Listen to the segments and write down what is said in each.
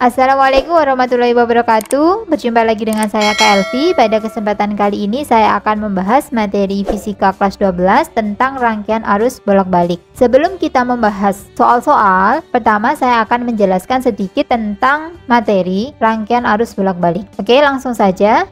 Assalamualaikum warahmatullahi wabarakatuh. Berjumpa lagi dengan saya Kak Elvi. Pada kesempatan kali ini saya akan membahas materi fisika kelas 12 tentang rangkaian arus bolak-balik. Sebelum kita membahas soal-soal, pertama saya akan menjelaskan sedikit tentang materi rangkaian arus bolak-balik. Oke, langsung saja.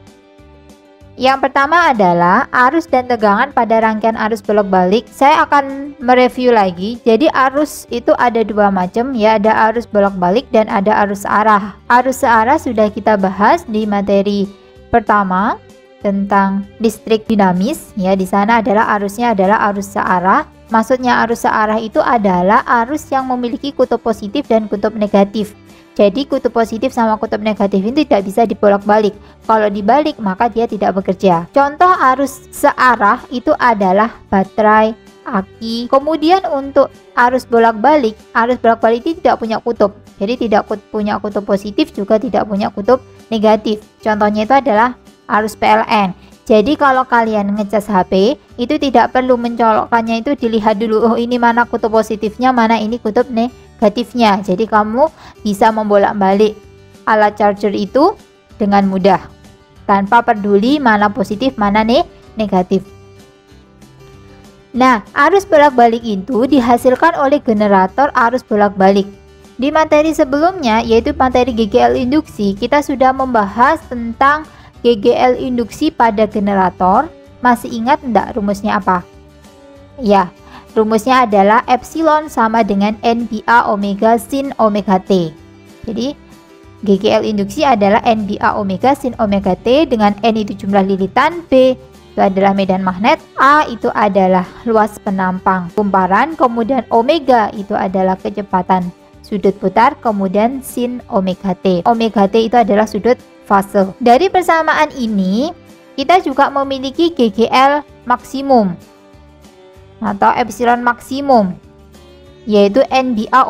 Yang pertama adalah arus dan tegangan pada rangkaian arus bolak-balik. Saya akan mereview lagi. Jadi arus itu ada dua macam ya, ada arus bolak-balik dan ada arus arah. Arus searah sudah kita bahas di materi pertama tentang listrik dinamis ya. Di sana adalah arusnya adalah arus searah. Maksudnya arus searah itu adalah arus yang memiliki kutub positif dan kutub negatif. Jadi kutub positif sama kutub negatif ini tidak bisa dibolak-balik. Kalau dibalik maka dia tidak bekerja. Contoh arus searah itu adalah baterai, aki. Kemudian untuk arus bolak-balik itu tidak punya kutub. Jadi tidak punya kutub positif juga tidak punya kutub negatif. Contohnya itu adalah arus PLN. Jadi kalau kalian ngecas HP itu tidak perlu mencolokkannya, itu dilihat dulu, oh ini mana kutub positifnya, mana ini kutub negatifnya. Jadi kamu bisa membolak-balik alat charger itu dengan mudah tanpa peduli mana positif mana negatif. Nah, arus bolak-balik itu dihasilkan oleh generator arus bolak-balik. Di materi sebelumnya yaitu materi GGL induksi, kita sudah membahas tentang GGL induksi pada generator. Masih ingat enggak rumusnya apa? Ya, rumusnya adalah epsilon sama dengan NBA omega sin omega T. Jadi GGL induksi adalah NBA omega sin omega T, dengan N itu jumlah lilitan, B itu adalah medan magnet, A itu adalah luas penampang kumparan, kemudian omega itu adalah kecepatan sudut putar, kemudian sin omega T. Omega T itu adalah sudut fase. Dari persamaan ini kita juga memiliki GGL maksimum atau epsilon maksimum, yaitu NBA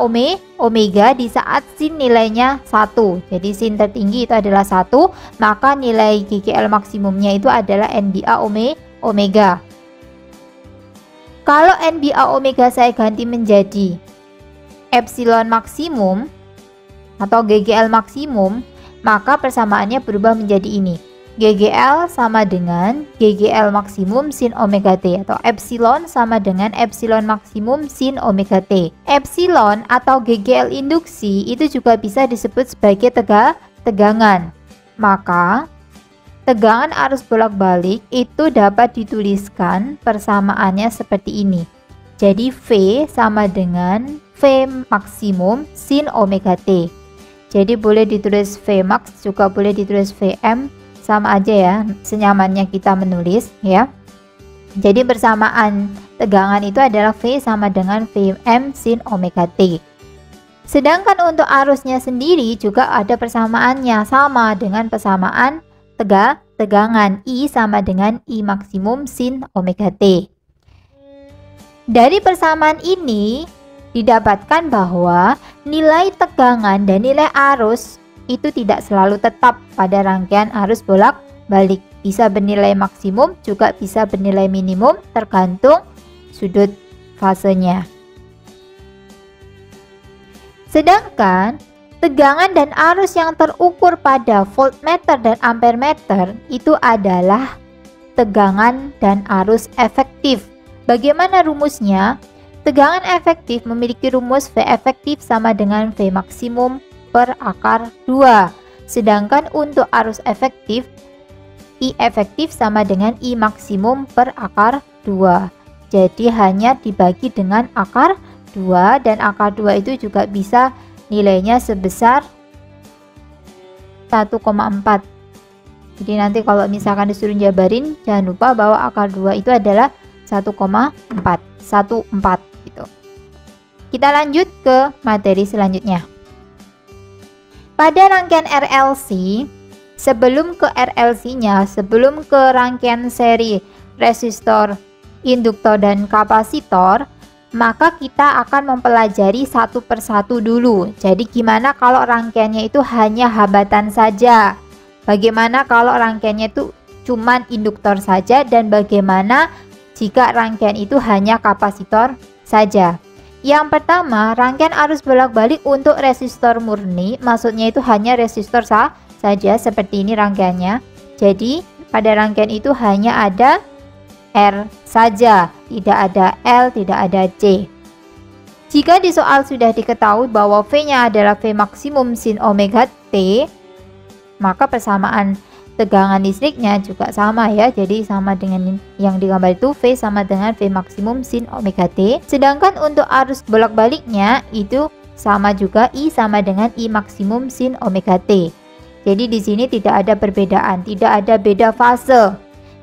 omega di saat sin nilainya 1. Jadi sin tertinggi itu adalah 1, maka nilai GGL maksimumnya itu adalah NBA omega. Kalau NBA omega saya ganti menjadi epsilon maksimum atau GGL maksimum, maka persamaannya berubah menjadi ini. GGL sama dengan GGL maksimum sin omega T, atau epsilon sama dengan epsilon maksimum sin omega T. Epsilon atau GGL induksi itu juga bisa disebut sebagai tegangan. Maka tegangan arus bolak-balik itu dapat dituliskan persamaannya seperti ini. Jadi V sama dengan V maksimum sin omega T. Jadi boleh ditulis Vmax, juga boleh ditulis Vm, sama aja ya, senyamannya kita menulis ya. Jadi persamaan tegangan itu adalah V sama dengan Vm sin omega T. Sedangkan untuk arusnya sendiri juga ada persamaannya, sama dengan persamaan tegangan, I sama dengan I maksimum sin omega T. Dari persamaan ini didapatkan bahwa nilai tegangan dan nilai arus itu tidak selalu tetap pada rangkaian arus bolak-balik. Bisa bernilai maksimum, juga bisa bernilai minimum, tergantung sudut fasenya. Sedangkan tegangan dan arus yang terukur pada voltmeter dan ampermeter itu adalah tegangan dan arus efektif. Bagaimana rumusnya? Tegangan efektif memiliki rumus V efektif sama dengan V maksimum per akar 2. Sedangkan untuk arus efektif, I efektif sama dengan I maksimum per akar 2. Jadi hanya dibagi dengan akar 2, dan akar 2 itu juga bisa nilainya sebesar 1,4. Jadi nanti kalau misalkan disuruh jabarin, jangan lupa bahwa akar 2 itu adalah 1,4 gitu. Kita lanjut ke materi selanjutnya. Pada rangkaian RLC, sebelum ke RLC-nya, sebelum ke rangkaian seri resistor, induktor, dan kapasitor, maka kita akan mempelajari satu persatu dulu. Jadi gimana kalau rangkaiannya itu hanya hambatan saja? Bagaimana kalau rangkaiannya itu cuman induktor saja, dan bagaimana jika rangkaian itu hanya kapasitor saja? Yang pertama, rangkaian arus bolak-balik untuk resistor murni, maksudnya itu hanya resistor saja, seperti ini rangkaiannya. Jadi, pada rangkaian itu hanya ada R saja, tidak ada L, tidak ada C. Jika di soal sudah diketahui bahwa V-nya adalah V maksimum sin omega T, maka persamaan tegangan listriknya juga sama ya. Jadi sama dengan yang digambar itu, V sama dengan V maksimum sin omega T. Sedangkan untuk arus bolak-baliknya itu sama juga, I sama dengan I maksimum sin omega T. Jadi di sini tidak ada perbedaan, tidak ada beda fase.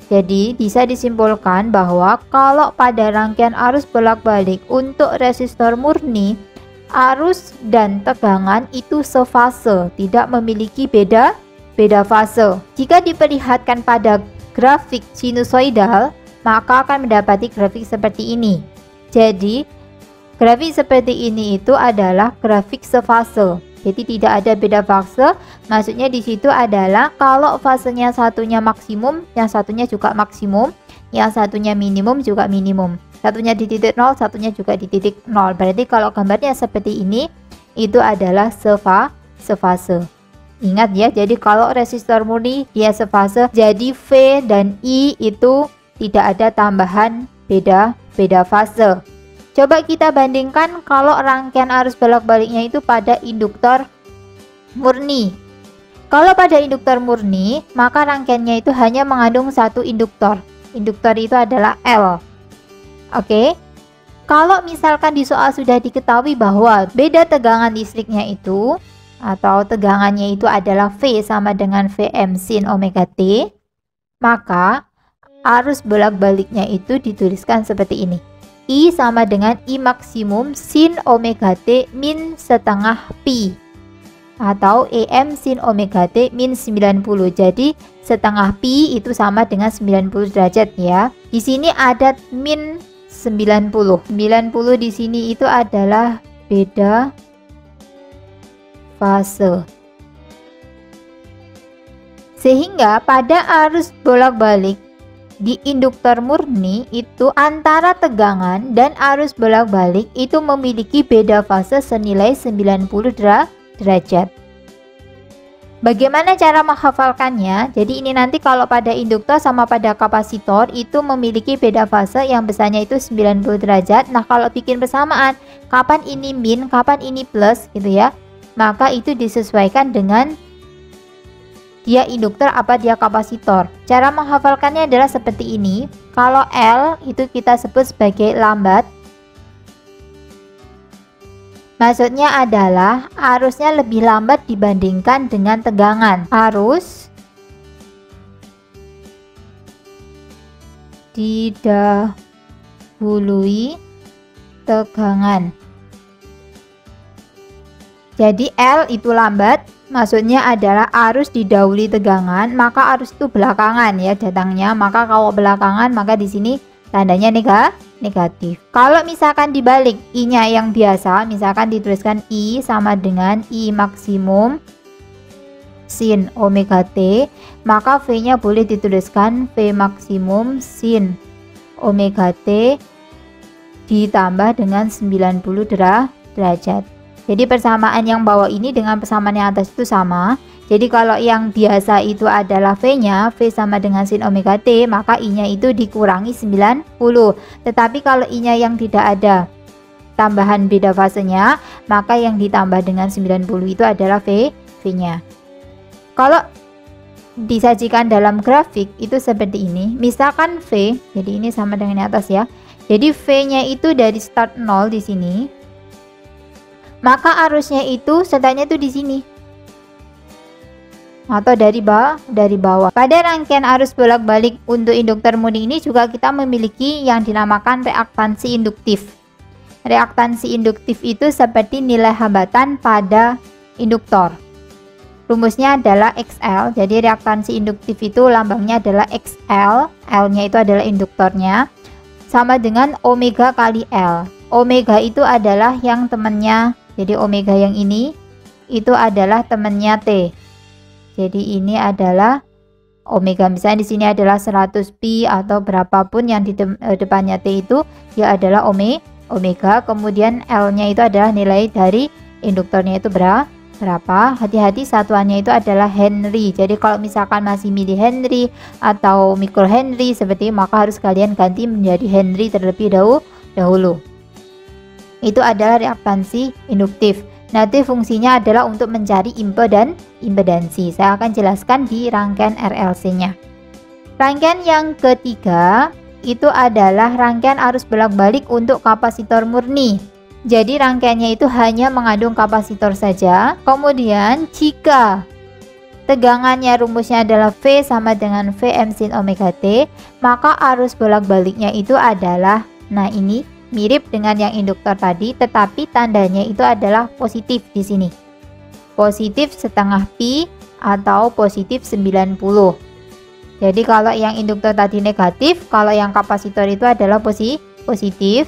Jadi bisa disimpulkan bahwa kalau pada rangkaian arus bolak-balik untuk resistor murni, arus dan tegangan itu sefase, tidak memiliki beda fase. Jika diperlihatkan pada grafik sinusoidal, maka akan mendapati grafik seperti ini. Jadi, grafik seperti ini itu adalah grafik sefase. Jadi tidak ada beda fase. Maksudnya di situ adalah kalau fasenya satunya maksimum, yang satunya juga maksimum, yang satunya minimum juga minimum. Satunya di titik 0, satunya juga di titik 0. Berarti kalau gambarnya seperti ini, itu adalah sefase. Ingat ya, jadi kalau resistor murni dia sefase, jadi V dan I itu tidak ada tambahan beda fase. Coba kita bandingkan kalau rangkaian arus bolak-baliknya itu pada induktor murni. Kalau pada induktor murni, maka rangkaiannya itu hanya mengandung satu induktor. Induktor itu adalah L. Oke. Kalau misalkan di soal sudah diketahui bahwa beda tegangan listriknya itu, atau tegangannya itu adalah V sama dengan Vm sin omega T, maka arus bolak-baliknya itu dituliskan seperti ini. I sama dengan I maksimum sin omega T min setengah pi, atau Em sin omega T min 90. Jadi setengah pi itu sama dengan 90 derajat ya. Di sini ada min 90. 90 di sini itu adalah beda fase. Sehingga pada arus bolak-balik di induktor murni itu antara tegangan dan arus bolak-balik itu memiliki beda fase senilai 90 derajat. Bagaimana cara menghafalkannya? Jadi ini nanti kalau pada induktor sama pada kapasitor itu memiliki beda fase yang besarnya itu 90 derajat. Nah, kalau bikin persamaan, kapan ini min, kapan ini plus gitu ya, maka itu disesuaikan dengan dia induktor apa dia kapasitor. Cara menghafalkannya adalah seperti ini. Kalau L itu kita sebut sebagai lambat. Maksudnya adalah arusnya lebih lambat dibandingkan dengan tegangan. Arus didahului tegangan. Jadi L itu lambat, maksudnya adalah arus didahului tegangan, maka arus itu belakangan ya datangnya. Maka kalau belakangan maka di sini tandanya negatif. Kalau misalkan dibalik, I-nya yang biasa, misalkan dituliskan I sama dengan I maksimum sin omega T, maka V-nya boleh dituliskan V maksimum sin omega T ditambah dengan 90 derajat. Jadi persamaan yang bawah ini dengan persamaan yang atas itu sama. Jadi kalau yang biasa itu adalah V-nya, V sama dengan sin omega T, maka I-nya itu dikurangi 90. Tetapi kalau I-nya yang tidak ada tambahan beda fasenya, maka yang ditambah dengan 90 itu adalah V-nya. Kalau disajikan dalam grafik itu seperti ini. Misalkan V, jadi ini sama dengan yang atas ya. Jadi V-nya itu dari start 0 di sini. Maka arusnya itu setanya itu di sini atau dari bawah. Pada rangkaian arus bolak-balik untuk induktor murni ini juga kita memiliki yang dinamakan reaktansi induktif. Reaktansi induktif itu seperti nilai hambatan pada induktor. Rumusnya adalah XL. Jadi reaktansi induktif itu lambangnya adalah XL. L-nya itu adalah induktornya, sama dengan omega kali L. Omega itu adalah yang temannya. Jadi omega yang ini itu adalah temannya T. Jadi ini adalah omega, misalnya di sini adalah 100 pi atau berapapun yang di depannya T itu dia adalah omega, kemudian L-nya itu adalah nilai dari induktornya itu berapa. Hati-hati satuannya itu adalah Henry. Jadi kalau misalkan masih milih Henry atau microhenry seperti ini, maka harus kalian ganti menjadi Henry terlebih dahulu. Itu adalah reaktansi induktif. Nanti fungsinya adalah untuk mencari impedansi. Saya akan jelaskan di rangkaian RLC-nya. Rangkaian yang ketiga itu adalah rangkaian arus bolak-balik untuk kapasitor murni. Jadi rangkaiannya itu hanya mengandung kapasitor saja. Kemudian jika tegangannya rumusnya adalah V sama dengan Vm sin omega T, maka arus bolak-baliknya itu adalah, nah ini mirip dengan yang induktor tadi, tetapi tandanya itu adalah positif di sini. Positif setengah pi atau positif 90. Jadi kalau yang induktor tadi negatif, kalau yang kapasitor itu adalah positif.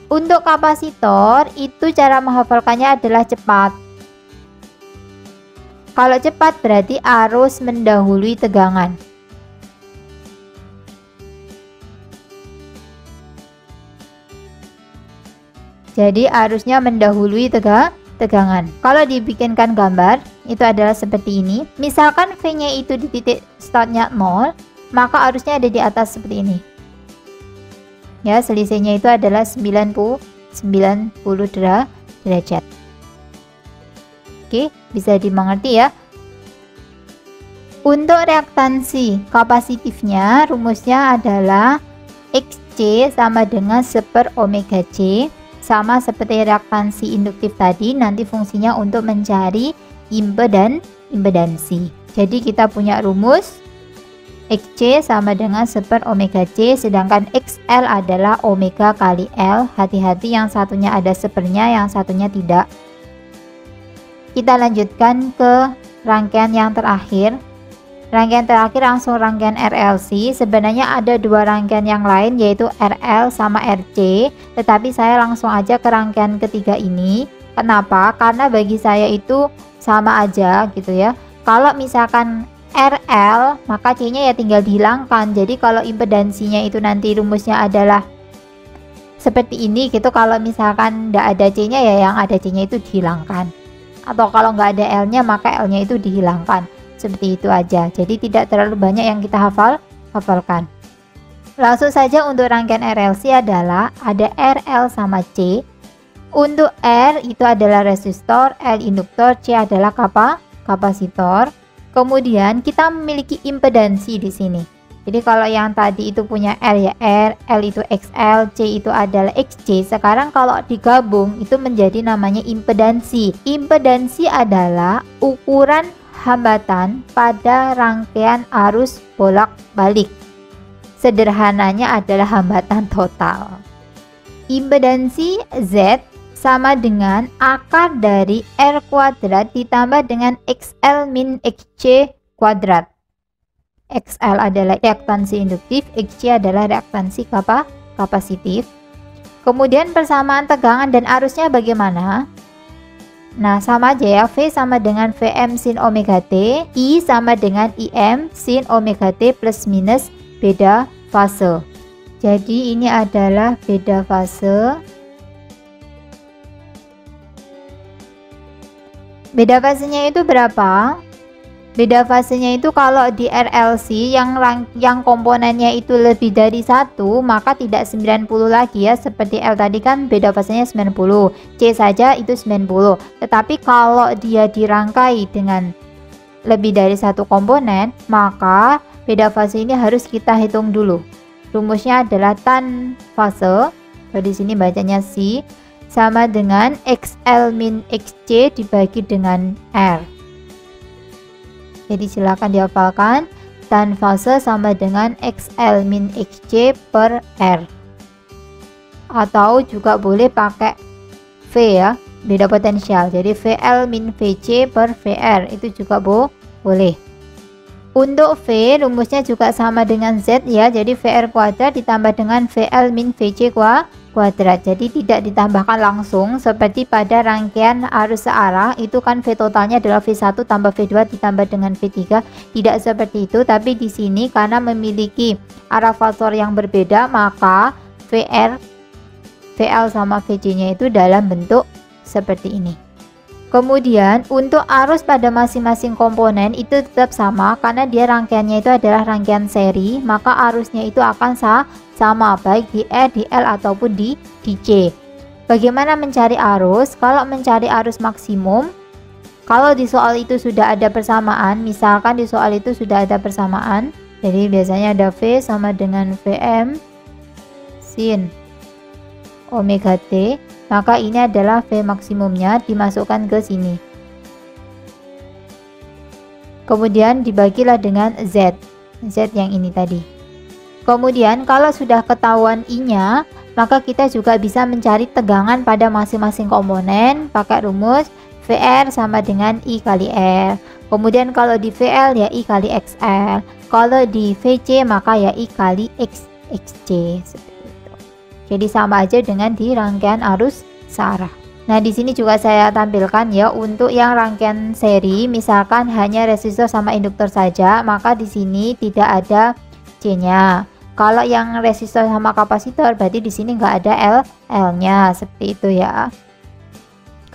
Untuk kapasitor itu cara menghafalkannya adalah cepat. Kalau cepat berarti arus mendahului tegangan. Jadi arusnya mendahului tegangan. Kalau dibikinkan gambar itu adalah seperti ini. Misalkan V-nya itu di titik startnya 0, maka arusnya ada di atas seperti ini. Ya, selisihnya itu adalah 90 derajat. Oke, bisa dimengerti ya. Untuk reaktansi kapasitifnya rumusnya adalah Xc sama dengan 1/omega omega C. Sama seperti reaktansi induktif tadi, nanti fungsinya untuk mencari impedansi. Jadi kita punya rumus Xc sama dengan 1/omega omega C, sedangkan XL adalah omega kali L. Hati-hati yang satunya ada sepernya, yang satunya tidak. Kita lanjutkan ke rangkaian yang terakhir. Rangkaian terakhir langsung rangkaian RLC. Sebenarnya ada dua rangkaian yang lain, yaitu RL sama RC, tetapi saya langsung aja ke rangkaian ketiga ini. Kenapa? Karena bagi saya itu sama aja gitu ya. Kalau misalkan RL, maka C-nya ya tinggal dihilangkan. Jadi kalau impedansinya itu nanti rumusnya adalah seperti ini gitu. Kalau misalkan tidak ada C-nya, ya yang ada C-nya itu dihilangkan. Atau kalau nggak ada L-nya, maka L-nya itu dihilangkan. Seperti itu aja. Jadi tidak terlalu banyak yang kita hafalkan. Langsung saja untuk rangkaian RLC adalah ada RL sama C. Untuk R itu adalah resistor, L induktor, C adalah kapasitor. Kemudian kita memiliki impedansi di sini. Jadi kalau yang tadi itu punya R ya R, L itu XL, C itu adalah XC. Sekarang kalau digabung itu menjadi namanya impedansi. Impedansi adalah ukuran hambatan pada rangkaian arus bolak-balik. Sederhananya adalah hambatan total. Impedansi Z sama dengan akar dari R kuadrat ditambah dengan XL min XC kuadrat. XL adalah reaktansi induktif, XC adalah reaktansi kapasitif. Kemudian persamaan tegangan dan arusnya bagaimana? Nah, sama aja ya, V sama dengan Vm sin omega T, I sama dengan Im sin omega T plus minus beda fase. Jadi ini adalah beda fase. Beda fasenya itu berapa? Beda fasenya itu kalau di RLC yang komponennya itu lebih dari 1, maka tidak 90 lagi ya. Seperti L tadi kan beda fasenya 90, C saja itu 90. Tetapi kalau dia dirangkai dengan lebih dari 1 komponen, maka beda fase ini harus kita hitung dulu. Rumusnya adalah tan fase, di sini bacanya C, sama dengan XL min XC dibagi dengan R. Jadi silakan dihafalkan, tan fase sama dengan XL min XC per R. Atau juga boleh pakai V ya, beda potensial. Jadi VL min VC per VR itu juga boleh. Untuk V rumusnya juga sama dengan Z ya. Jadi VR kuadrat ditambah dengan VL min VC kuadrat. Jadi tidak ditambahkan langsung seperti pada rangkaian arus searah itu kan V totalnya adalah V1 tambah V2 ditambah dengan V3. Tidak seperti itu, tapi di sini karena memiliki arah faktor yang berbeda, maka VR VL sama VC-nya itu dalam bentuk seperti ini. Kemudian untuk arus pada masing-masing komponen itu tetap sama karena dia rangkaiannya itu adalah rangkaian seri, maka arusnya itu akan sama baik di E, di L ataupun di C. Bagaimana mencari arus? Kalau mencari arus maksimum, kalau di soal itu sudah ada persamaan, misalkan di soal itu sudah ada persamaan, jadi biasanya ada V sama dengan Vm sin omega T, maka ini adalah V maksimumnya dimasukkan ke sini. Kemudian dibagilah dengan Z yang ini tadi. Kemudian kalau sudah ketahuan I-nya, maka kita juga bisa mencari tegangan pada masing-masing komponen pakai rumus VR sama dengan I kali R. Kemudian kalau di VL ya I kali XL. Kalau di VC maka ya I kali XC. Seperti itu. Jadi sama aja dengan di rangkaian arus searah. Nah, di sini juga saya tampilkan ya untuk yang rangkaian seri, misalkan hanya resistor sama induktor saja, maka di sini tidak ada C-nya. Kalau yang resistor sama kapasitor berarti di sini nggak ada L-nya, seperti itu ya.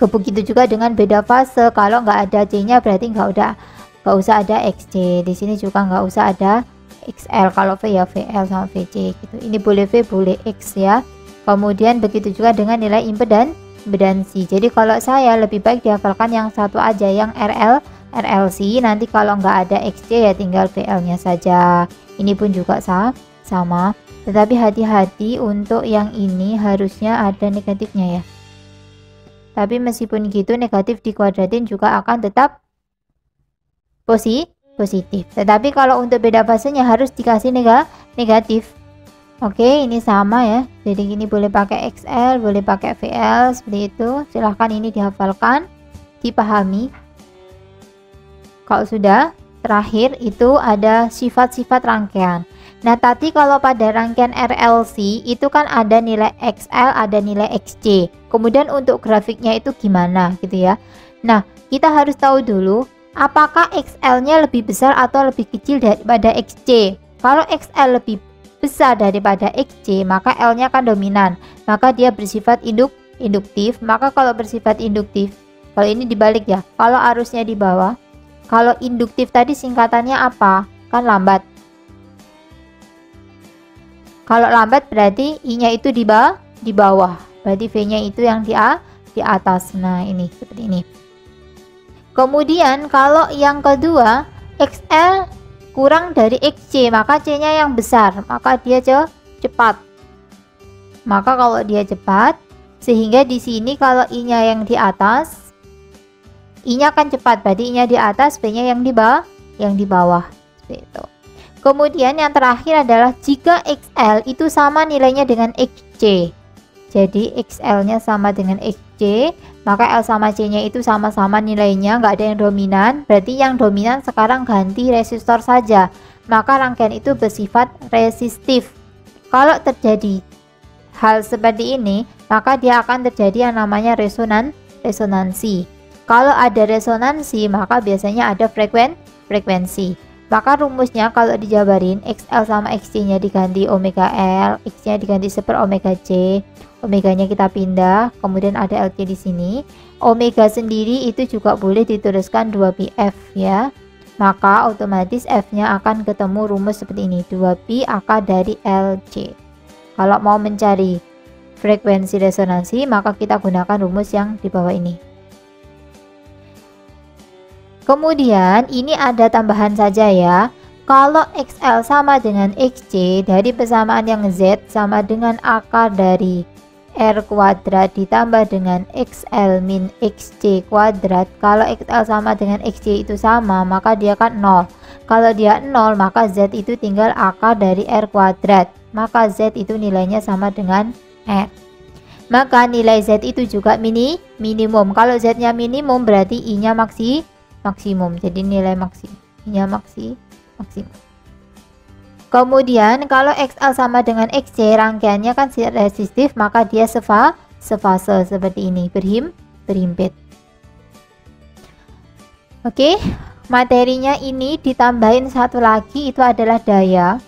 Begitu juga dengan beda fase, kalau nggak ada C-nya berarti nggak usah ada XC. Di sini juga nggak usah ada XL. Kalau V ya VL sama VC gitu. Ini boleh V boleh X ya. Kemudian begitu juga dengan nilai impedansi. Jadi kalau saya lebih baik dihafalkan yang satu aja, yang RLC. Nanti kalau nggak ada XC ya tinggal VL-nya saja. Ini pun juga sama, tetapi hati-hati untuk yang ini harusnya ada negatifnya ya. Tapi meskipun gitu negatif dikuadratin juga akan tetap positif. Tetapi kalau untuk beda fasenya harus dikasih negatif. Oke, ini sama ya. Jadi ini boleh pakai XL, boleh pakai VL seperti itu. Silahkan ini dihafalkan, dipahami. Kalau sudah, terakhir itu ada sifat-sifat rangkaian. Nah, tadi kalau pada rangkaian RLC itu kan ada nilai XL, ada nilai XC. Kemudian untuk grafiknya itu gimana gitu ya. Nah, kita harus tahu dulu apakah XL-nya lebih besar atau lebih kecil daripada XC. Kalau XL lebih besar daripada XC, maka L-nya kan dominan. Maka dia bersifat induktif. Maka kalau bersifat induktif, kalau ini dibalik ya. Kalau arusnya di bawah, kalau induktif tadi singkatannya apa? Kan lambat. Kalau lambat berarti I-nya itu di bawah. Berarti V-nya itu yang di atas. Nah, ini seperti ini. Kemudian kalau yang kedua, XL kurang dari XC, maka C-nya yang besar, maka dia cepat. Maka kalau dia cepat, sehingga di sini kalau I-nya yang di atas, I-nya kan cepat, berarti I-nya di atas, V-nya yang di bawah. Seperti itu. Kemudian yang terakhir adalah jika XL itu sama nilainya dengan XC. Jadi XL-nya sama dengan XC, maka L sama C-nya itu sama-sama nilainya, nggak ada yang dominan. Berarti yang dominan sekarang ganti resistor saja. Maka rangkaian itu bersifat resistif. Kalau terjadi hal seperti ini, maka dia akan terjadi yang namanya resonansi. Kalau ada resonansi, maka biasanya ada frekuensi. Maka rumusnya kalau dijabarin, XL sama XC nya diganti omega L, X nya diganti 1/, omega C, omeganya kita pindah, kemudian ada LC di sini. Omega sendiri itu juga boleh dituliskan 2πf ya. Maka otomatis F nya akan ketemu rumus seperti ini, 2π akar dari LC. Kalau mau mencari frekuensi resonansi, maka kita gunakan rumus yang di bawah ini. Kemudian ini ada tambahan saja ya. Kalau XL sama dengan XC, dari persamaan yang Z sama dengan akar dari R kuadrat ditambah dengan XL min XC kuadrat. Kalau XL sama dengan XC itu sama, maka dia kan 0. Kalau dia 0, maka Z itu tinggal akar dari R kuadrat. Maka Z itu nilainya sama dengan R. Maka nilai Z itu juga minimum. Kalau Z-nya minimum berarti I-nya maksimum. Jadi nilai maksimumnya maksimum. Kemudian kalau XL sama dengan XC, rangkaiannya kan resistif, maka dia sefase seperti ini, berhimpit. Oke, materinya ini ditambahin satu lagi, itu adalah daya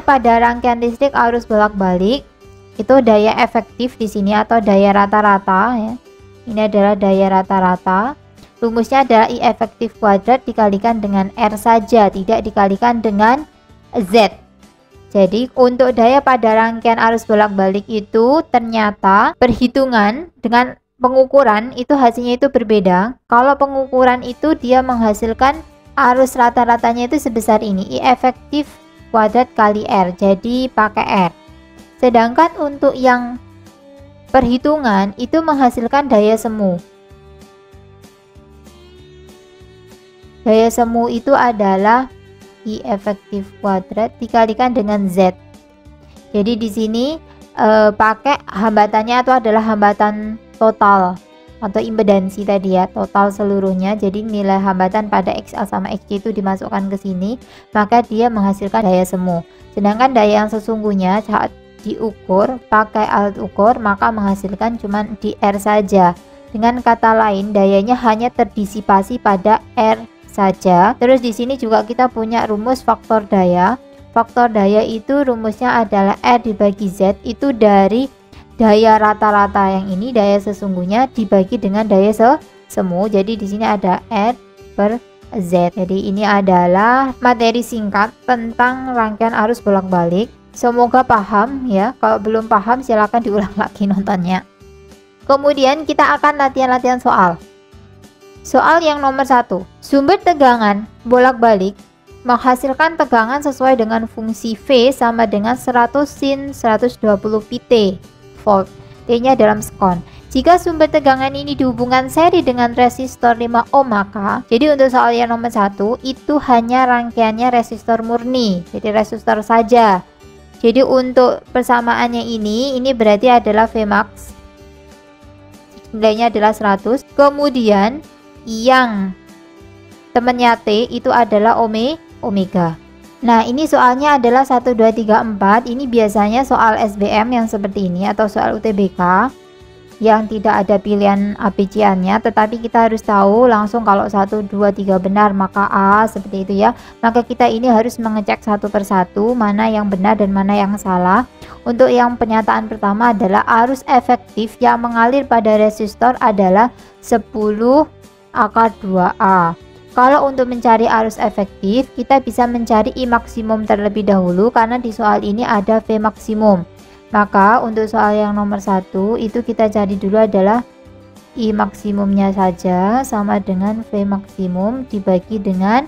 pada rangkaian listrik arus bolak-balik. itu daya efektif di sini atau daya rata-rata ya. Ini adalah daya rata-rata. Rumusnya adalah I efektif kuadrat dikalikan dengan R saja, tidak dikalikan dengan Z. Jadi untuk daya pada rangkaian arus bolak-balik itu ternyata perhitungan dengan pengukuran itu hasilnya itu berbeda. Kalau pengukuran itu dia menghasilkan arus rata-ratanya itu sebesar ini, I efektif kuadrat kali R, jadi pakai R. Sedangkan untuk yang perhitungan itu menghasilkan daya semu. Daya semu itu adalah I efektif kuadrat dikalikan dengan Z. Jadi di sini pakai hambatannya itu adalah hambatan total atau impedansi tadi ya, total seluruhnya. Jadi nilai hambatan pada XA sama XC itu dimasukkan ke sini, maka dia menghasilkan daya semu. Sedangkan daya yang sesungguhnya saat diukur pakai alat ukur maka menghasilkan cuma di R saja. Dengan kata lain, dayanya hanya terdisipasi pada R saja. Terus di sini juga kita punya rumus faktor daya. Faktor daya itu rumusnya adalah R dibagi Z itu dari daya rata-rata yang ini, daya sesungguhnya dibagi dengan daya semu. Jadi di sini ada R per Z. Jadi ini adalah materi singkat tentang rangkaian arus bolak-balik. Semoga paham ya. Kalau belum paham silahkan diulang lagi nontonnya. Kemudian kita akan latihan-latihan soal. Soal yang nomor 1. Sumber tegangan bolak-balik menghasilkan tegangan sesuai dengan fungsi V sama dengan 100 sin 120 pt volt. T-nya dalam sekon. Jika sumber tegangan ini dihubungkan seri dengan resistor 5 ohm maka, jadi untuk soal yang nomor 1 itu hanya rangkaiannya resistor murni, jadi resistor saja. Jadi untuk persamaannya ini berarti adalah Vmax, nilainya adalah 100. Kemudian yang temannya T itu adalah omega. Nah ini soalnya adalah 1, 2, 3, 4. Ini biasanya soal SBM yang seperti ini atau soal UTBK yang tidak ada pilihan ABC-nya, tetapi kita harus tahu langsung kalau 1, 2, 3 benar maka A, seperti itu ya. Maka kita ini harus mengecek satu persatu mana yang benar dan mana yang salah. Untuk yang pernyataan pertama adalah arus efektif yang mengalir pada resistor adalah 10 akar 2A. Kalau untuk mencari arus efektif kita bisa mencari I maksimum terlebih dahulu karena di soal ini ada V maksimum. Maka untuk soal yang nomor 1 itu kita cari dulu adalah I maksimumnya saja sama dengan V maksimum dibagi dengan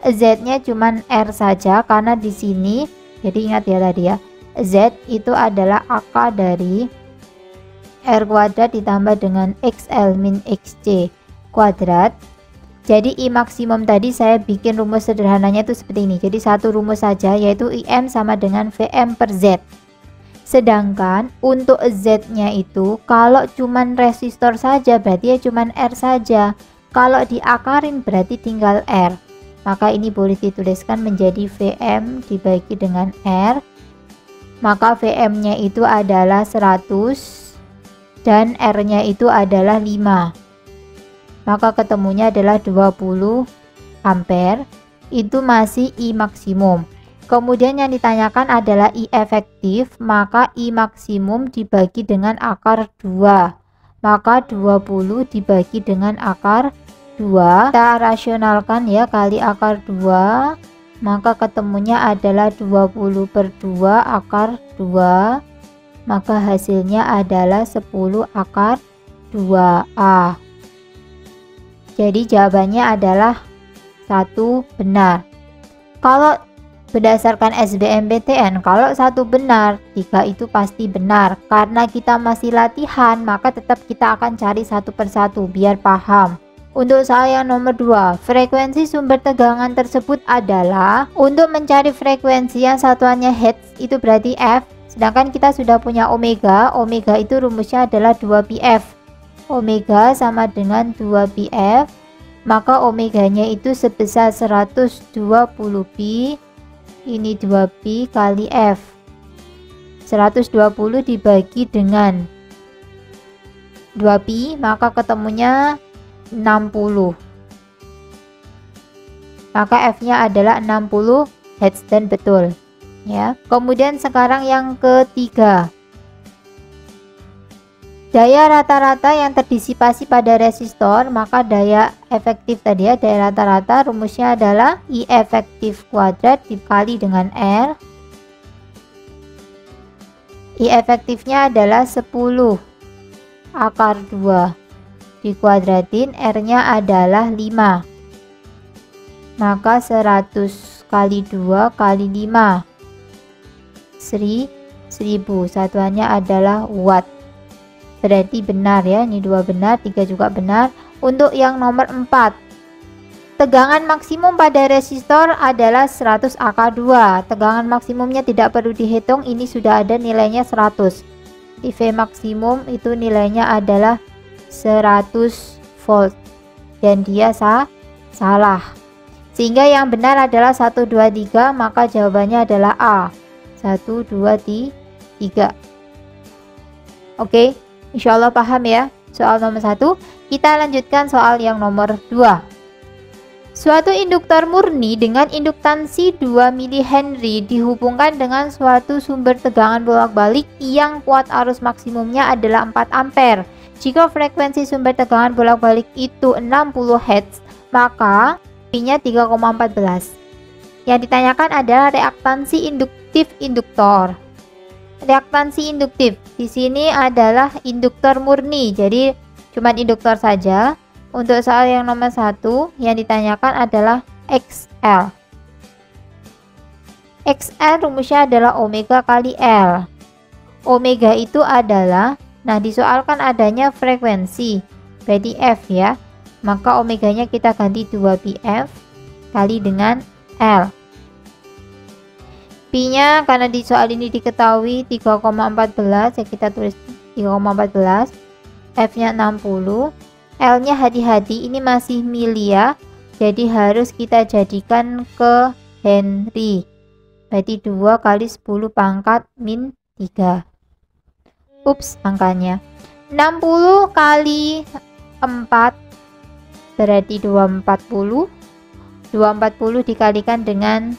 Z-nya cuman R saja karena di sini, jadi ingat ya tadi ya, Z itu adalah akar dari R kuadrat ditambah dengan XL min XC kuadrat. Jadi I maksimum tadi saya bikin rumus sederhananya itu seperti ini. Jadi satu rumus saja yaitu IM sama dengan VM per Z. Sedangkan untuk Z-nya itu kalau cuman resistor saja berarti ya cuman R saja. Kalau diakarin berarti tinggal R. Maka ini boleh dituliskan menjadi VM dibagi dengan R. Maka VM-nya itu adalah 100 dan R-nya itu adalah 5. Maka ketemunya adalah 20 ampere. Itu masih I maksimum. Kemudian yang ditanyakan adalah I efektif, maka I maksimum dibagi dengan akar 2. Maka 20 dibagi dengan akar 2. Kita rasionalkan ya, kali akar 2. Maka ketemunya adalah 20 per 2 akar 2. Maka hasilnya adalah 10 akar 2A. Jadi jawabannya adalah 1 benar. Kalau berdasarkan SBMPTN, kalau 1 benar, 3 itu pasti benar. Karena kita masih latihan, maka tetap kita akan cari satu persatu biar paham. Untuk soal yang nomor 2, frekuensi sumber tegangan tersebut adalah, untuk mencari frekuensi yang satuannya hertz itu berarti F. Sedangkan kita sudah punya omega. Omega itu rumusnya adalah 2πf. Omega sama dengan 2πf. Maka omeganya itu sebesar 120pi. Ini 2pi kali F. 120 dibagi dengan 2pi maka ketemunya 60. Maka F-nya adalah 60 Hz dan betul ya. Kemudian sekarang yang ketiga. Daya rata-rata yang terdisipasi pada resistor, maka daya efektif tadi ya, daya rata-rata rumusnya adalah I efektif kuadrat dikali dengan R. I efektifnya adalah 10 akar 2 dikuadratin, R-nya adalah 5. Maka 100 kali 2 kali 5 1000, satuannya adalah watt. Berarti benar ya, ini 2 benar, 3 juga benar. Untuk yang nomor 4, tegangan maksimum pada resistor adalah 100 AK2. Tegangan maksimumnya tidak perlu dihitung, ini sudah ada nilainya 100. IV maksimum itu nilainya adalah 100 volt. Dan dia salah. Sehingga yang benar adalah 1, 2, 3, maka jawabannya adalah A. 1, 2, 3. Oke. Insya Allah paham ya soal nomor 1. Kita lanjutkan soal yang nomor 2. Suatu induktor murni dengan induktansi 2 mH dihubungkan dengan suatu sumber tegangan bolak-balik yang kuat arus maksimumnya adalah 4 ampere. Jika frekuensi sumber tegangan bolak-balik itu 60 Hz, maka P-nya 3,14. Yang ditanyakan adalah reaktansi induktif induktor. Reaktansi induktif di sini adalah induktor murni, jadi cuman induktor saja. Untuk soal yang nomor 1 yang ditanyakan adalah XL. XL rumusnya adalah omega kali L. Omega itu adalah, nah disoalkan adanya frekuensi, berarti F ya. Maka omeganya kita ganti 2πf kali dengan L. P-nya karena di soal ini diketahui 3,14 ya, kita tulis 3,14. F-nya 60. L-nya hati-hati, ini masih mili ya, jadi harus kita jadikan ke Henry. Berarti 2 kali 10 pangkat min 3. Ups, angkanya 60 kali 4 berarti 240. 240 dikalikan dengan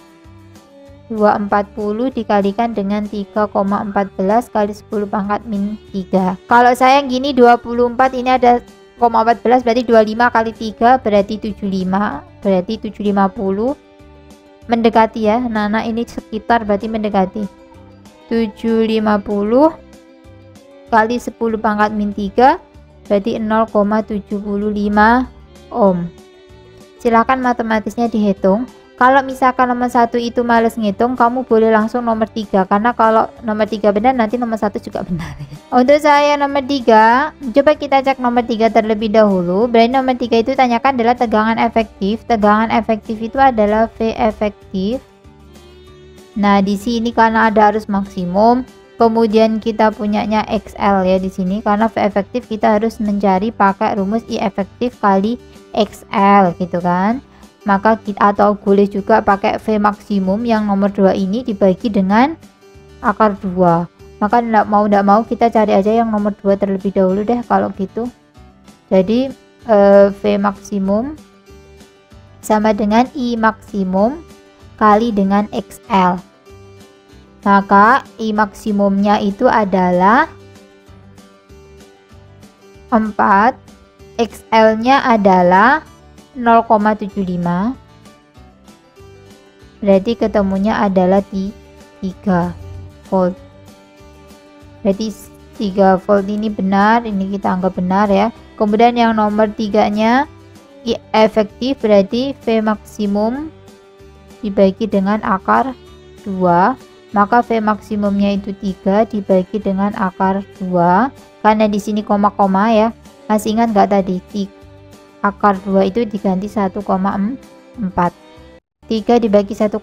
240 dikalikan dengan 3,14 kali 10 pangkat min 3. Kalau saya gini 24, ini ada 0,14 berarti 25 kali 3 berarti 75. Berarti 750. Mendekati ya. Nah, ini sekitar berarti mendekati. 750 kali 10 pangkat min 3 berarti 0,75 ohm. Silahkan matematisnya dihitung. Kalau misalkan nomor 1 itu males ngitung, kamu boleh langsung nomor 3, karena kalau nomor 3 benar nanti nomor 1 juga benar. Untuk saya nomor 3, coba kita cek nomor 3 terlebih dahulu. Berarti nomor 3 itu tanyakan adalah tegangan efektif. Tegangan efektif itu adalah V efektif. Nah, di sini karena ada arus maksimum, kemudian kita punyanya XL ya di sini, karena V efektif kita harus mencari pakai rumus I efektif kali XL gitu kan. Maka kita, atau boleh juga pakai V maksimum yang nomor 2 ini dibagi dengan akar 2. Maka tidak mau kita cari aja yang nomor 2 terlebih dahulu deh kalau gitu. Jadi V maksimum sama dengan I maksimum kali dengan XL. Maka I maksimumnya itu adalah 4, XL-nya adalah 0,75. Berarti ketemunya adalah di 3 volt. Berarti 3 volt ini benar, ini kita anggap benar ya. Kemudian yang nomor 3-nya efektif, berarti V maksimum dibagi dengan akar 2. Maka V maksimumnya itu 3 dibagi dengan akar 2. Karena di sini koma-koma ya. Masih ingat nggak tadi? Akar 2 itu diganti 1,4. 3 dibagi 1,4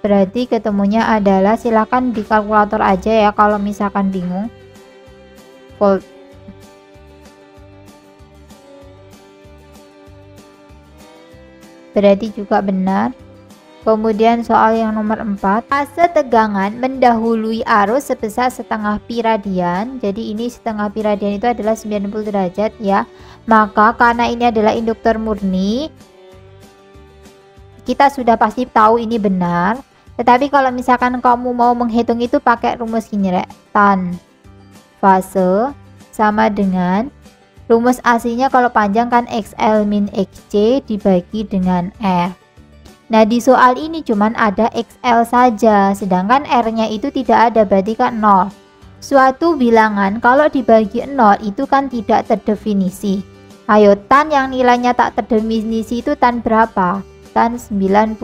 berarti ketemunya adalah, silakan di kalkulator aja ya kalau misalkan bingung. Volt. Berarti juga benar. Kemudian soal yang nomor 4, fase tegangan mendahului arus sebesar setengah pi radian. Jadi ini setengah pi radian itu adalah 90 derajat ya. Maka karena ini adalah induktor murni, kita sudah pasti tahu ini benar. Tetapi kalau misalkan kamu mau menghitung itu pakai rumus gini, tan fase sama dengan rumus aslinya kalau panjang kan XL min XC dibagi dengan R. Nah di soal ini cuman ada XL saja, sedangkan R-nya itu tidak ada, berarti kan 0. Suatu bilangan kalau dibagi 0 itu kan tidak terdefinisi. Ayo, tan yang nilainya tak terdefinisi itu tan berapa? Tan 90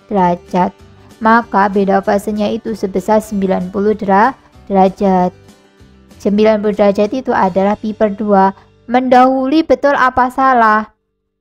derajat. Maka beda fasenya itu sebesar 90 derajat. 90 derajat itu adalah pi per 2. Mendahului betul apa salah?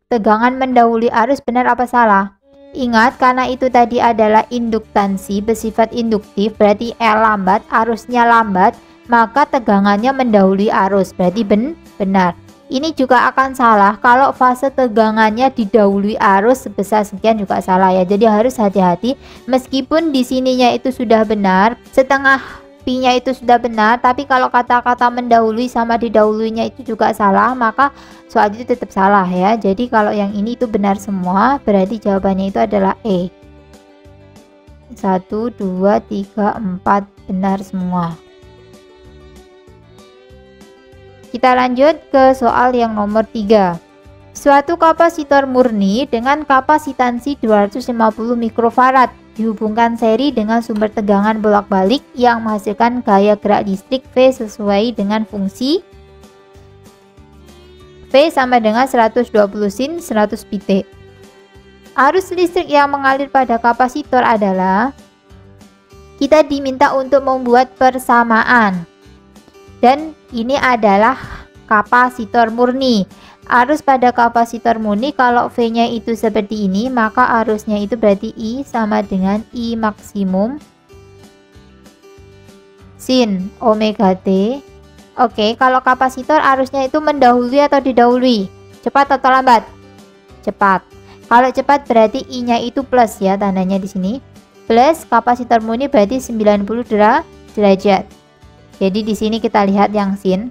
Tegangan mendahului arus benar apa salah? Ingat, karena itu tadi adalah induktansi bersifat induktif, berarti L lambat, arusnya lambat, maka tegangannya mendahului arus, berarti benar. Ini juga akan salah kalau fase tegangannya didahului arus sebesar sekian, juga salah ya. Jadi harus hati-hati, meskipun di sininya itu sudah benar, setengah pi-nya itu sudah benar, tapi kalau kata-kata mendahului sama didahuluinya itu juga salah, maka soal itu tetap salah ya. Jadi kalau yang ini itu benar semua, berarti jawabannya itu adalah E. 1, 2, 3, 4 benar semua. Kita lanjut ke soal yang nomor 3. Suatu kapasitor murni dengan kapasitansi 250 mikrofarad dihubungkan seri dengan sumber tegangan bolak-balik yang menghasilkan gaya gerak listrik V sesuai dengan fungsi V sama dengan 120 sin 100 pt. Arus listrik yang mengalir pada kapasitor adalah, kita diminta untuk membuat persamaan, dan ini adalah kapasitor murni. Arus pada kapasitor murni kalau V-nya itu seperti ini, maka arusnya itu berarti I sama dengan I maksimum sin omega T. Oke, kalau kapasitor arusnya itu mendahului atau didahului? Cepat atau lambat? Cepat. Kalau cepat berarti I-nya itu plus ya, tandanya di sini. Plus kapasitor murni berarti 90 derajat. Jadi di sini kita lihat yang sin.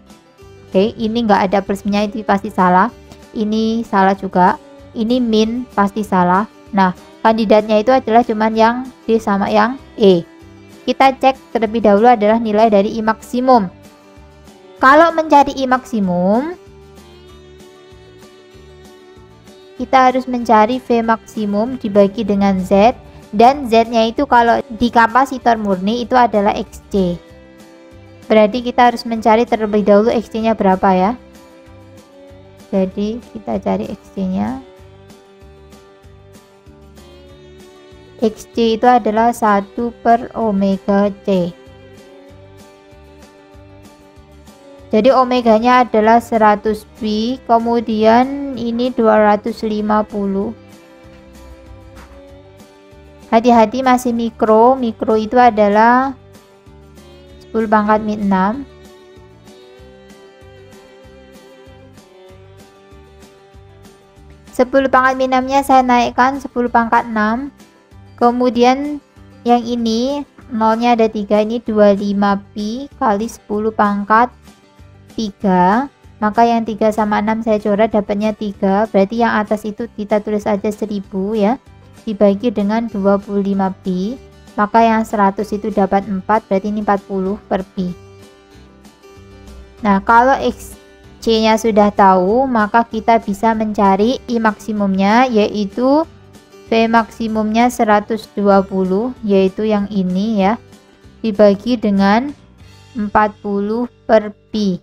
Oke, ini nggak ada plusnya, itu pasti salah. Ini salah juga. Ini min pasti salah. Nah, kandidatnya itu adalah cuman yang D sama yang E. Kita cek terlebih dahulu adalah nilai dari I maksimum. Kalau mencari I maksimum, kita harus mencari V maksimum dibagi dengan Z, dan Z-nya itu kalau di kapasitor murni itu adalah XC. Berarti kita harus mencari terlebih dahulu XC-nya berapa ya. Jadi kita cari XC-nya. XC itu adalah 1 per omega C. Jadi omeganya adalah 100 pi, kemudian ini 250. Hati-hati masih mikro. Mikro itu adalah 10 pangkat min 6. Sepuluh pangkat min 6 nya saya naikkan 10 pangkat 6. Kemudian yang ini nolnya ada 3, ini 25 pi kali 10 pangkat 3. Maka yang 3 sama 6 saya coret, dapatnya 3. Berarti yang atas itu kita tulis aja 1000 ya, dibagi dengan 25 pi. Maka yang 100 itu dapat 4, berarti ini 40 per pi. Nah, kalau XC-nya sudah tahu, maka kita bisa mencari I maksimumnya, yaitu V maksimumnya 120, yaitu yang ini ya, dibagi dengan 40 per pi.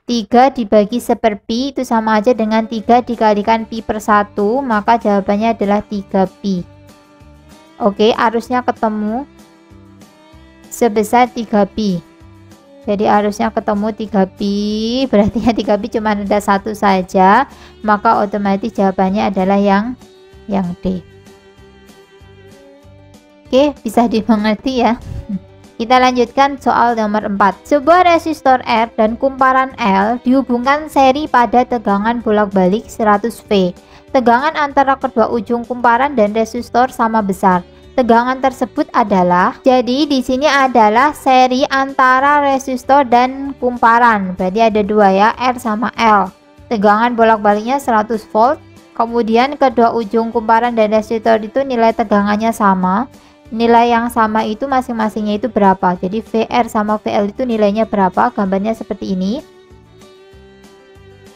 3 dibagi 1 pi itu sama aja dengan 3 dikalikan pi per 1, maka jawabannya adalah 3 pi. Oke, arusnya ketemu sebesar 3 pi. Jadi arusnya ketemu 3 pi, berarti 3 pi cuma ada satu saja, maka otomatis jawabannya adalah yang D. Oke, bisa dimengerti ya. Kita lanjutkan soal nomor 4. Sebuah resistor R dan kumparan L dihubungkan seri pada tegangan bolak-balik 100 V. Tegangan antara kedua ujung kumparan dan resistor sama besar. Tegangan tersebut adalah, jadi di sini adalah seri antara resistor dan kumparan. Berarti ada dua ya, R sama L. Tegangan bolak-baliknya 100 volt. Kemudian kedua ujung kumparan dan resistor itu nilai tegangannya sama. nilai yang sama itu masing-masingnya itu berapa. Jadi VR sama VL itu nilainya berapa, gambarnya seperti ini.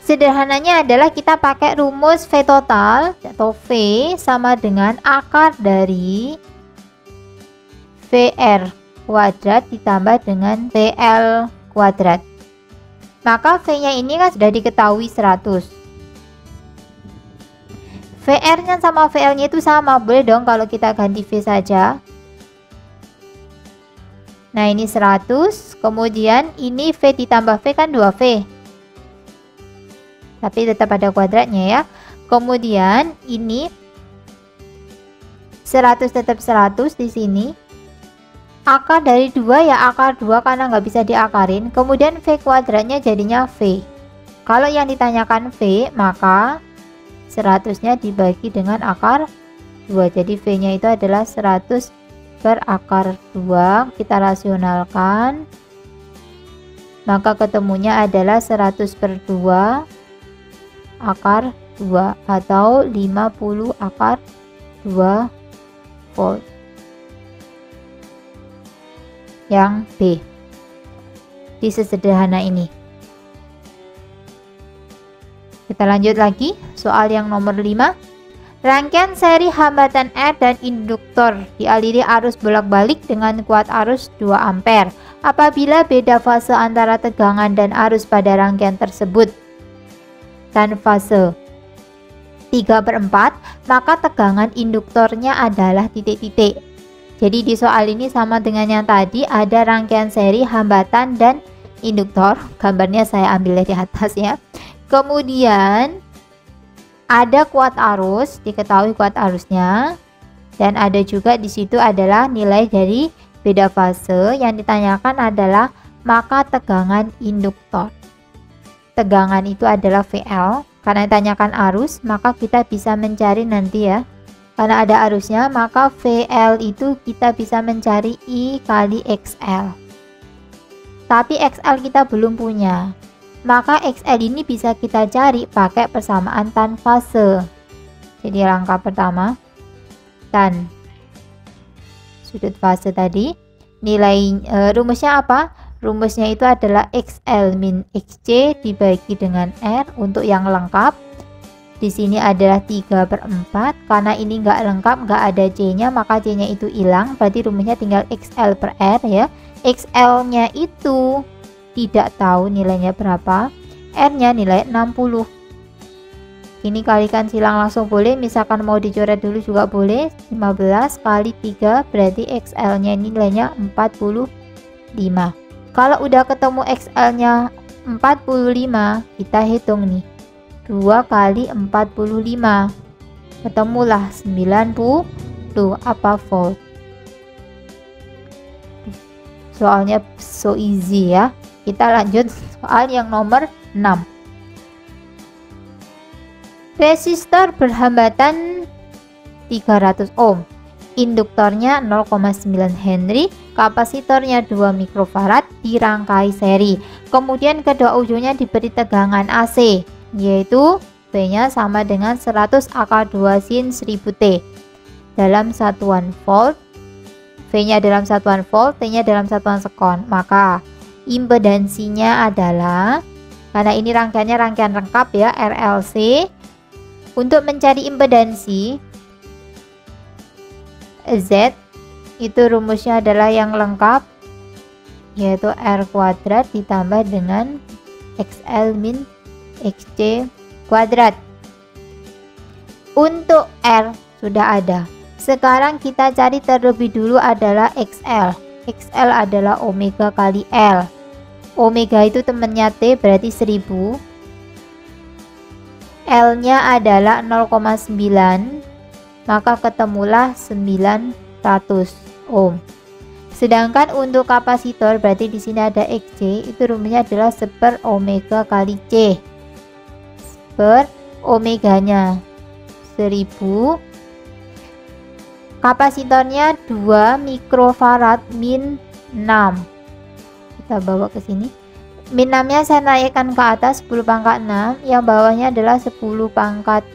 Sederhananya adalah kita pakai rumus V total atau V sama dengan akar dari VR kuadrat ditambah dengan VL kuadrat. Maka V nya ini kan sudah diketahui 100. VR nya sama VL nya itu sama, boleh dong kalau kita ganti V saja. Nah ini 100, kemudian ini V ditambah V kan 2V, tapi tetap ada kuadratnya ya. Kemudian ini 100 tetap 100 di sini. Akar dari 2 ya akar 2 karena nggak bisa diakarin. Kemudian V kuadratnya jadinya V. Kalau yang ditanyakan V, maka 100-nya dibagi dengan akar 2. Jadi V-nya itu adalah 100 per akar 2. Kita rasionalkan. Maka ketemunya adalah 100 per 2 akar 2 atau 50 akar 2 volt. Yang B di sesederhana ini. Kita lanjut lagi soal yang nomor 5. Rangkaian seri hambatan R dan induktor dialiri arus bolak-balik dengan kuat arus 2 ampere. Apabila beda fase antara tegangan dan arus pada rangkaian tersebut dan fase 3/4, maka tegangan induktornya adalah titik-titik. Jadi di soal ini sama dengan yang tadi, ada rangkaian seri, hambatan, dan induktor. Gambarnya saya ambil dari atas ya. Kemudian ada kuat arus, diketahui kuat arusnya, dan ada juga di situ adalah nilai dari beda fase. Yang ditanyakan adalah maka tegangan induktor. Tegangan itu adalah VL. Karena ditanyakan arus, maka kita bisa mencari nanti ya. Karena ada arusnya, maka VL itu kita bisa mencari I kali XL. Tapi XL kita belum punya. Maka XL ini bisa kita cari pakai persamaan tan fase. Jadi langkah pertama, tan sudut fase tadi. Nilai rumusnya apa? Rumusnya itu adalah XL min XC dibagi dengan R untuk yang lengkap. Di sini adalah 3/4, karena ini nggak lengkap, nggak ada C-nya, maka C-nya itu hilang, berarti rumusnya tinggal XL per R ya. XL-nya itu tidak tahu nilainya berapa, R-nya nilai 60. Ini kalikan silang langsung boleh, misalkan mau dicoret dulu juga boleh. 15 kali 3 berarti XL-nya nilainya 45. Kalau udah ketemu XL-nya 45, kita hitung nih. 2 kali 45 ketemulah 90 apa volt. Soalnya so easy ya. Kita lanjut soal yang nomor 6. Resistor berhambatan 300 ohm, induktornya 0,9 Henry, kapasitornya 2 mikrofarad dirangkai seri. Kemudian kedua ujungnya diberi tegangan AC, yaitu V-nya sama dengan 100 akar 2 sin 1000 T dalam satuan volt. V-nya dalam satuan volt, T-nya dalam satuan sekon. Maka impedansinya adalah, karena ini rangkaiannya rangkaian lengkap ya, RLC. Untuk mencari impedansi Z, itu rumusnya adalah yang lengkap, yaitu R kuadrat ditambah dengan XL min XC kuadrat. Untuk R sudah ada. Sekarang kita cari terlebih dulu adalah XL. XL adalah omega kali L. Omega itu temennya T, berarti 1000. L-nya adalah 0,9, maka ketemulah 900 ohm. Sedangkan untuk kapasitor, berarti di sini ada XC, itu rumusnya adalah 1/, omega kali C. Per omeganya 1000, kapasitornya 2 mikrofarad min 6. Kita bawa ke sini. Min 6 nya saya naikkan ke atas 10 pangkat 6, yang bawahnya adalah 10 pangkat,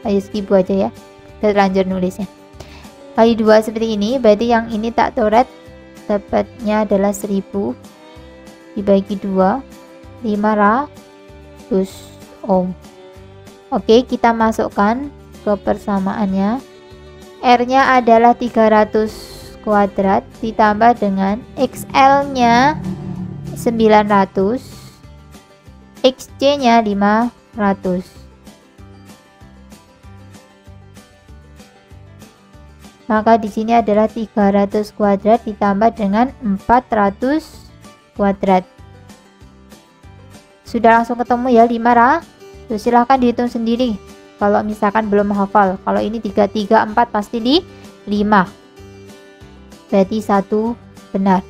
ayo 1000 aja ya, kita lanjut nulisnya. kali 2 seperti ini, berarti yang ini tak coret, dapatnya adalah 1000 dibagi 2, 500 ohm. Oke, kita masukkan ke persamaannya. R nya adalah 300 kuadrat ditambah dengan XL nya 900, XC nya 500. Maka di sini adalah 300 kuadrat ditambah dengan 400 kuadrat. Sudah langsung ketemu ya 500. Silahkan dihitung sendiri kalau misalkan belum hafal. Kalau ini 3, 3, 4 pasti di 5. Berarti 1 benar.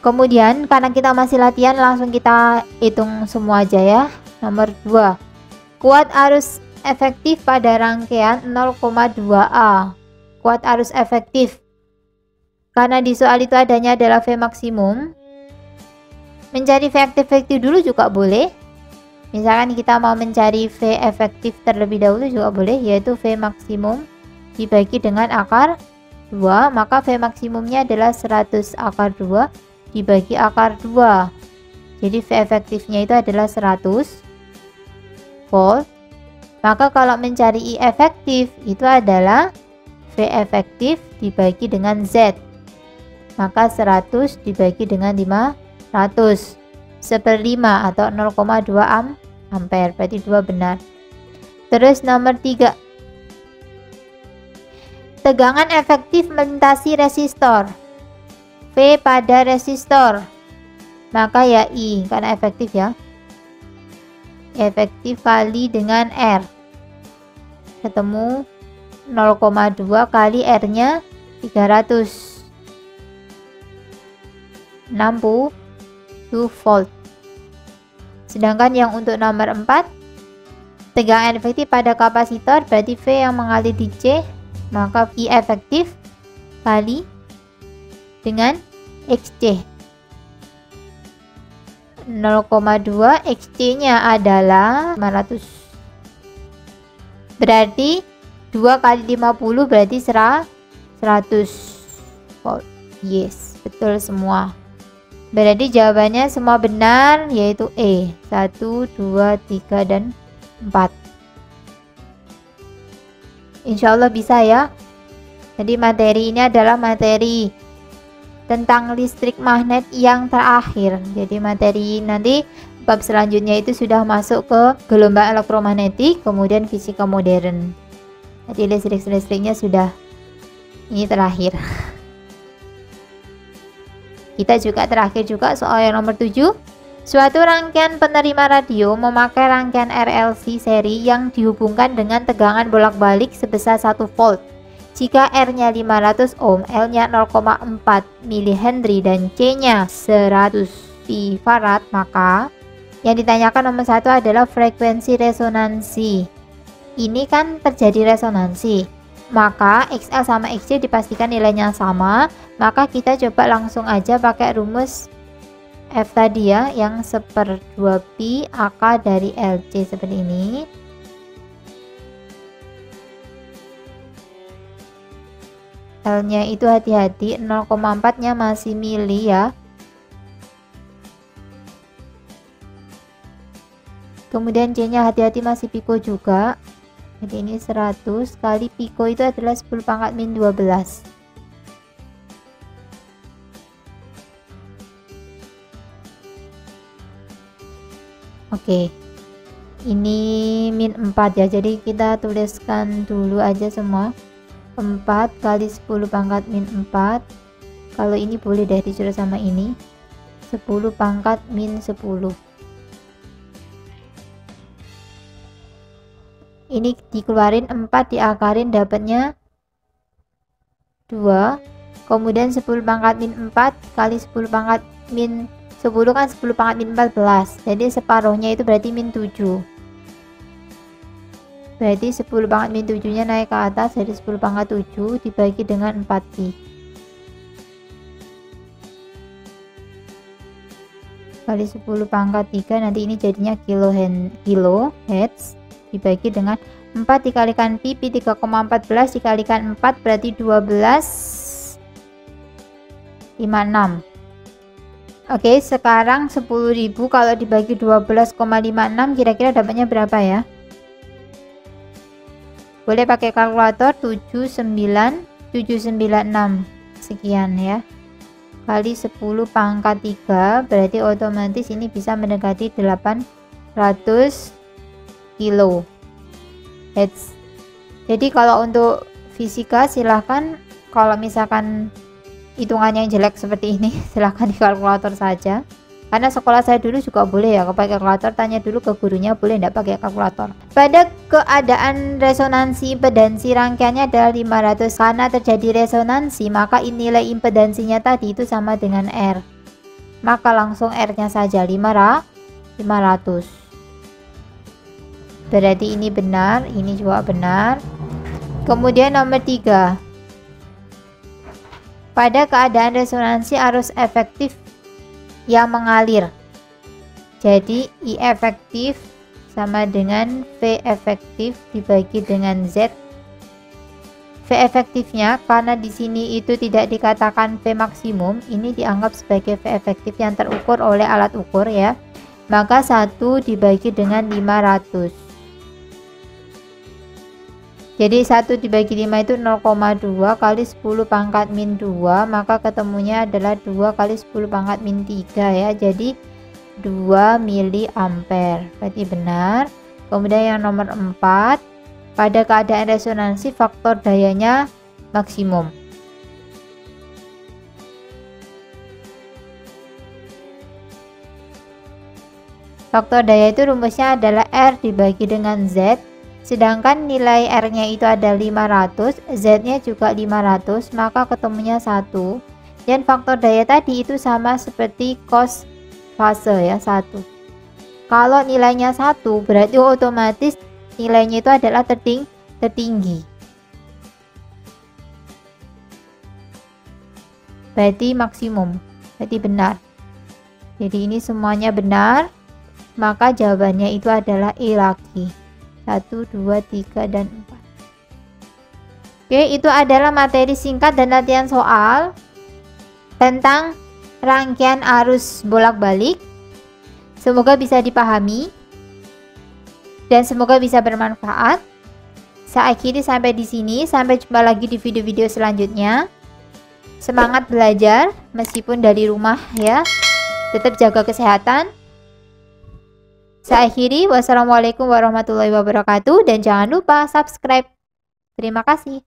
Kemudian karena kita masih latihan, langsung kita hitung semua aja ya. Nomor 2, kuat arus efektif pada rangkaian 0,2A. Kuat arus efektif, karena di soal itu adanya adalah V maksimum, mencari V efektif dulu juga boleh. Misalkan kita mau mencari V efektif terlebih dahulu juga boleh, yaitu V maksimum dibagi dengan akar 2, maka V maksimumnya adalah 100 akar 2 dibagi akar 2. Jadi V efektifnya itu adalah 100 volt. Maka kalau mencari I efektif itu adalah V efektif dibagi dengan Z, maka 100 dibagi dengan 500, 1/5 atau 0,2 ampere, berarti 2 benar. Terus nomor 3, tegangan efektif melintasi resistor. V pada resistor, maka ya I, karena efektif ya, efektif kali dengan R, ketemu 0,2 kali R nya 300, 60 volt. Sedangkan yang untuk nomor 4, tegangan efektif pada kapasitor, berarti V yang mengalir di C, maka I efektif kali dengan XC. 0,2 XC nya adalah 500, berarti 2 kali 50 berarti 100 volt. Yes, betul semua. Berarti jawabannya semua benar, yaitu E. 1, 2, 3, dan 4. Insya Allah bisa ya. Jadi materi ini adalah materi tentang listrik magnet yang terakhir. Jadi materi nanti bab selanjutnya itu sudah masuk ke gelombang elektromagnetik, kemudian fisika modern. Jadi listrik-listriknya sudah, ini terakhir. Kita juga terakhir juga soal yang nomor 7. Suatu rangkaian penerima radio memakai rangkaian RLC seri yang dihubungkan dengan tegangan bolak-balik sebesar 1 volt. Jika R-nya 500 ohm, L-nya 0,4 mH dan C-nya 100 pifarad, maka yang ditanyakan nomor 1 adalah frekuensi resonansi. Ini kan terjadi resonansi, maka XL sama XC dipastikan nilainya sama. Maka kita coba langsung aja pakai rumus F tadi ya, yang 1/2 pi AK dari LC seperti ini. L nya itu hati-hati, 0,4 nya masih mili ya. Kemudian C nya hati-hati masih piko juga. Jadi ini 100 kali piko itu adalah 10 pangkat min 12. Oke, ini min 4 ya, jadi kita tuliskan dulu aja semua. 4 kali 10 pangkat min 4, kalau ini boleh deh disuruh sama ini, 10 pangkat min 10. Ini dikeluarin 4 diakarin dapatnya 2. Kemudian 10 pangkat min 4 kali 10 pangkat min 10 kan 10 pangkat min 14. Jadi separuhnya itu berarti min 7. Berarti 10 pangkat min 7 nya naik ke atas, jadi 10 pangkat 7 dibagi dengan 4 pi. Kali 10 pangkat 3, nanti ini jadinya kilohertz dibagi dengan 4 dikalikan pi, pi 3,14 dikalikan 4 berarti 12,56. Oke, sekarang 10.000 kalau dibagi 12,56 kira-kira dapatnya berapa ya? Boleh pakai kalkulator. 796 sekian ya, kali 10 pangkat 3 berarti otomatis ini bisa mendekati 800 kilo hertz. Jadi kalau untuk fisika silahkan, kalau misalkan hitungannya yang jelek seperti ini silahkan di kalkulator saja, karena sekolah saya dulu juga boleh ya pakai kalkulator. Tanya dulu ke gurunya boleh tidak pakai kalkulator. Pada keadaan resonansi, impedansi rangkaiannya adalah 500. Karena terjadi resonansi maka nilai impedansinya tadi itu sama dengan R, maka langsung R nya saja 500. Berarti ini benar, ini juga benar. Kemudian nomor 3, pada keadaan resonansi arus efektif yang mengalir, jadi I efektif sama dengan V efektif dibagi dengan Z. V efektifnya karena di sini itu tidak dikatakan V maksimum, ini dianggap sebagai V efektif yang terukur oleh alat ukur ya, maka 1 dibagi dengan 500. Jadi 1 dibagi 5 itu 0,2 kali 10 pangkat min 2, maka ketemunya adalah 2 kali 10 pangkat min 3 ya, jadi 2 miliampere, berarti benar. Kemudian yang nomor 4, pada keadaan resonansi faktor dayanya maksimum. Faktor daya itu rumusnya adalah R dibagi dengan Z, sedangkan nilai R nya itu ada 500, Z nya juga 500, maka ketemunya 1. Dan faktor daya tadi itu sama seperti cos fase ya, 1. Kalau nilainya 1 berarti otomatis nilainya itu adalah tertinggi, berarti maksimum, berarti benar. Jadi ini semuanya benar, maka jawabannya itu adalah E lagi. 1, 2, 3, dan 4. Oke, itu adalah materi singkat dan latihan soal tentang rangkaian arus bolak-balik. Semoga bisa dipahami dan semoga bisa bermanfaat. Saya akhiri sampai di sini. Sampai jumpa lagi di video-video selanjutnya. Semangat belajar meskipun dari rumah ya. Tetap jaga kesehatan. Saya akhiri. Wassalamualaikum warahmatullahi wabarakatuh. Dan jangan lupa subscribe. Terima kasih.